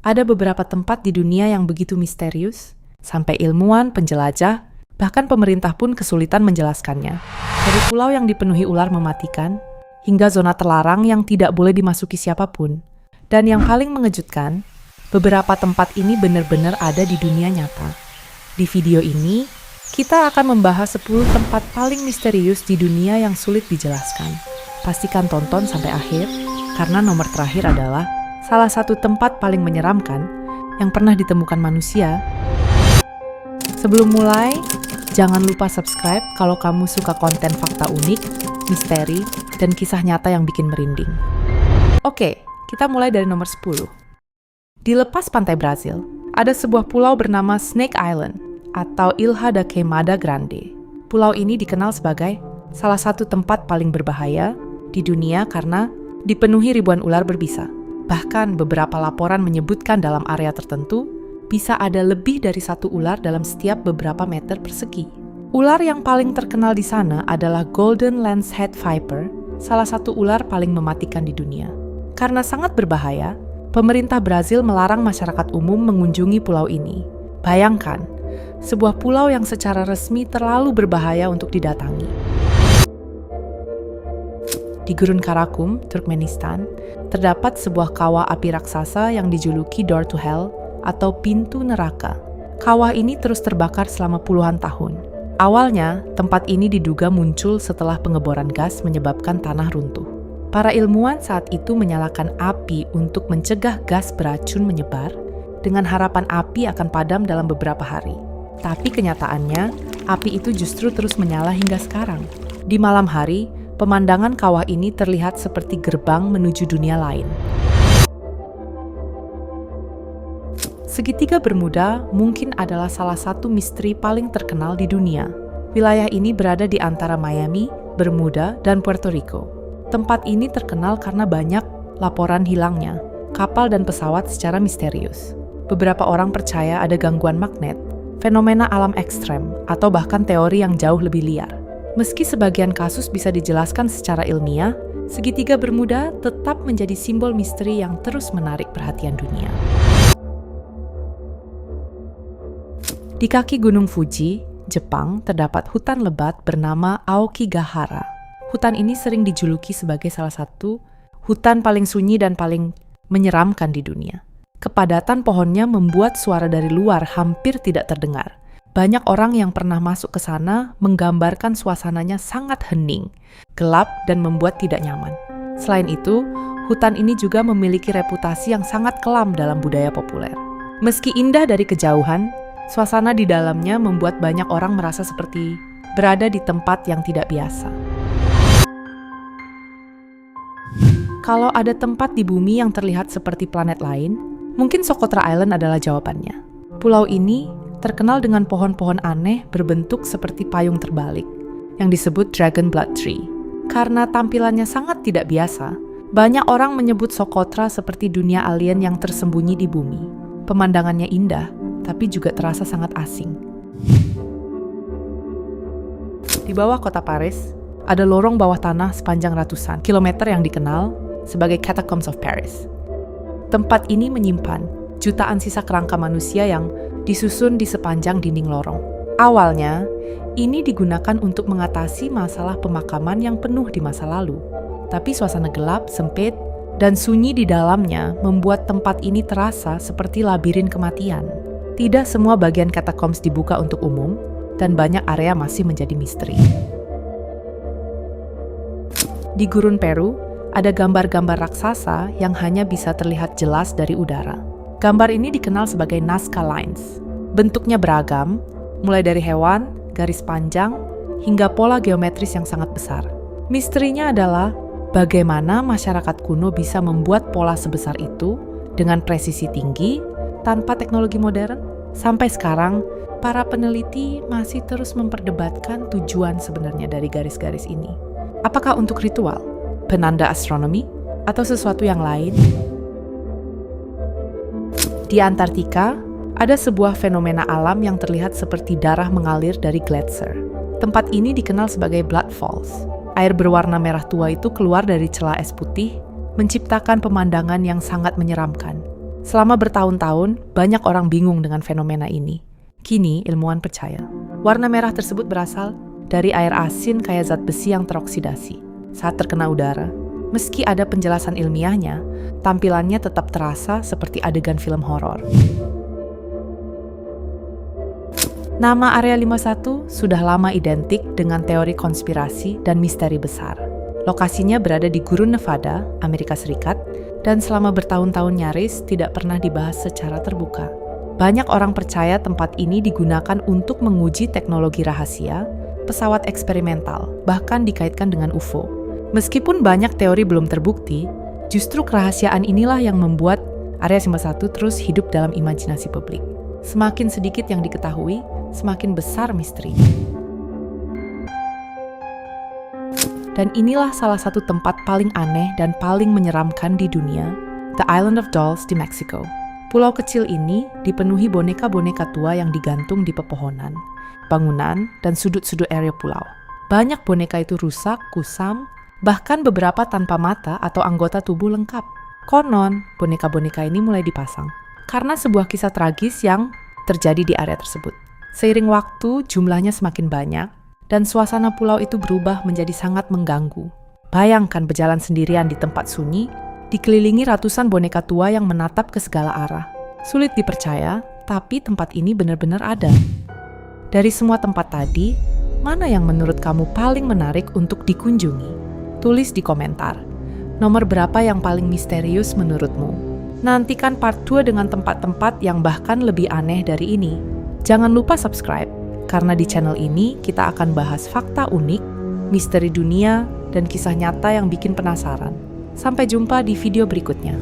Ada beberapa tempat di dunia yang begitu misterius, sampai ilmuwan, penjelajah, bahkan pemerintah pun kesulitan menjelaskannya. Dari pulau yang dipenuhi ular mematikan, hingga zona terlarang yang tidak boleh dimasuki siapapun. Dan yang paling mengejutkan, beberapa tempat ini benar-benar ada di dunia nyata. Di video ini, kita akan membahas 10 tempat paling misterius di dunia yang sulit dijelaskan. Pastikan tonton sampai akhir, karena nomor terakhir adalah salah satu tempat paling menyeramkan yang pernah ditemukan manusia. Sebelum mulai, jangan lupa subscribe kalau kamu suka konten fakta unik, misteri, dan kisah nyata yang bikin merinding. Oke, kita mulai dari nomor 10. Di lepas pantai Brazil, ada sebuah pulau bernama Snake Island atau Ilha da Queimada Grande. Pulau ini dikenal sebagai salah satu tempat paling berbahaya di dunia karena dipenuhi ribuan ular berbisa. Bahkan beberapa laporan menyebutkan dalam area tertentu, bisa ada lebih dari satu ular dalam setiap beberapa meter persegi. Ular yang paling terkenal di sana adalah Golden Lancehead Viper, salah satu ular paling mematikan di dunia. Karena sangat berbahaya, pemerintah Brazil melarang masyarakat umum mengunjungi pulau ini. Bayangkan, sebuah pulau yang secara resmi terlalu berbahaya untuk didatangi. Di Gurun Karakum, Turkmenistan, terdapat sebuah kawah api raksasa yang dijuluki Door to Hell atau pintu neraka. Kawah ini terus terbakar selama puluhan tahun. Awalnya, tempat ini diduga muncul setelah pengeboran gas menyebabkan tanah runtuh. Para ilmuwan saat itu menyalakan api untuk mencegah gas beracun menyebar, dengan harapan api akan padam dalam beberapa hari. Tapi kenyataannya, api itu justru terus menyala hingga sekarang. Di malam hari, pemandangan kawah ini terlihat seperti gerbang menuju dunia lain. Segitiga Bermuda mungkin adalah salah satu misteri paling terkenal di dunia. Wilayah ini berada di antara Miami, Bermuda, dan Puerto Rico. Tempat ini terkenal karena banyak laporan hilangnya kapal dan pesawat secara misterius. Beberapa orang percaya ada gangguan magnet, fenomena alam ekstrem, atau bahkan teori yang jauh lebih liar. Meski sebagian kasus bisa dijelaskan secara ilmiah, segitiga Bermuda tetap menjadi simbol misteri yang terus menarik perhatian dunia. Di kaki Gunung Fuji, Jepang, terdapat hutan lebat bernama Aokigahara. Hutan ini sering dijuluki sebagai salah satu hutan paling sunyi dan paling menyeramkan di dunia. Kepadatan pohonnya membuat suara dari luar hampir tidak terdengar. Banyak orang yang pernah masuk ke sana menggambarkan suasananya sangat hening, gelap, dan membuat tidak nyaman. Selain itu, hutan ini juga memiliki reputasi yang sangat kelam dalam budaya populer. Meski indah dari kejauhan, suasana di dalamnya membuat banyak orang merasa seperti berada di tempat yang tidak biasa. Kalau ada tempat di bumi yang terlihat seperti planet lain, mungkin Socotra Island adalah jawabannya. Pulau ini terkenal dengan pohon-pohon aneh berbentuk seperti payung terbalik, yang disebut Dragon Blood Tree. Karena tampilannya sangat tidak biasa, banyak orang menyebut Socotra seperti dunia alien yang tersembunyi di bumi. Pemandangannya indah, tapi juga terasa sangat asing. Di bawah kota Paris, ada lorong bawah tanah sepanjang ratusan kilometer yang dikenal sebagai Catacombs of Paris. Tempat ini menyimpan jutaan sisa kerangka manusia yang disusun di sepanjang dinding lorong. Awalnya, ini digunakan untuk mengatasi masalah pemakaman yang penuh di masa lalu. Tapi suasana gelap, sempit, dan sunyi di dalamnya membuat tempat ini terasa seperti labirin kematian. Tidak semua bagian catacombs dibuka untuk umum, dan banyak area masih menjadi misteri. Di gurun Peru, ada gambar-gambar raksasa yang hanya bisa terlihat jelas dari udara. Gambar ini dikenal sebagai Nazca Lines. Bentuknya beragam, mulai dari hewan, garis panjang, hingga pola geometris yang sangat besar. Misterinya adalah bagaimana masyarakat kuno bisa membuat pola sebesar itu dengan presisi tinggi tanpa teknologi modern. Sampai sekarang, para peneliti masih terus memperdebatkan tujuan sebenarnya dari garis-garis ini. Apakah untuk ritual, penanda astronomi, atau sesuatu yang lain? Di Antartika, ada sebuah fenomena alam yang terlihat seperti darah mengalir dari gletser. Tempat ini dikenal sebagai Blood Falls. Air berwarna merah tua itu keluar dari celah es putih, menciptakan pemandangan yang sangat menyeramkan. Selama bertahun-tahun, banyak orang bingung dengan fenomena ini. Kini, ilmuwan percaya, warna merah tersebut berasal dari air asin kaya zat besi yang teroksidasi saat terkena udara. Meski ada penjelasan ilmiahnya, tampilannya tetap terasa seperti adegan film horor. Nama Area 51 sudah lama identik dengan teori konspirasi dan misteri besar. Lokasinya berada di Gurun Nevada, Amerika Serikat, dan selama bertahun-tahun nyaris tidak pernah dibahas secara terbuka. Banyak orang percaya tempat ini digunakan untuk menguji teknologi rahasia, pesawat eksperimental, bahkan dikaitkan dengan UFO. Meskipun banyak teori belum terbukti, justru kerahasiaan inilah yang membuat Area 51 terus hidup dalam imajinasi publik. Semakin sedikit yang diketahui, semakin besar misteri. Dan inilah salah satu tempat paling aneh dan paling menyeramkan di dunia, The Island of Dolls di Meksiko. Pulau kecil ini dipenuhi boneka-boneka tua yang digantung di pepohonan, bangunan, dan sudut-sudut area pulau. Banyak boneka itu rusak, kusam, bahkan beberapa tanpa mata atau anggota tubuh lengkap. Konon, boneka-boneka ini mulai dipasang karena sebuah kisah tragis yang terjadi di area tersebut. Seiring waktu, jumlahnya semakin banyak, dan suasana pulau itu berubah menjadi sangat mengganggu. Bayangkan berjalan sendirian di tempat sunyi, dikelilingi ratusan boneka tua yang menatap ke segala arah. Sulit dipercaya, tapi tempat ini benar-benar ada. Dari semua tempat tadi, mana yang menurut kamu paling menarik untuk dikunjungi? Tulis di komentar. Nomor berapa yang paling misterius menurutmu? Nantikan part 2 dengan tempat-tempat yang bahkan lebih aneh dari ini. Jangan lupa subscribe, karena di channel ini kita akan bahas fakta unik, misteri dunia, dan kisah nyata yang bikin penasaran. Sampai jumpa di video berikutnya.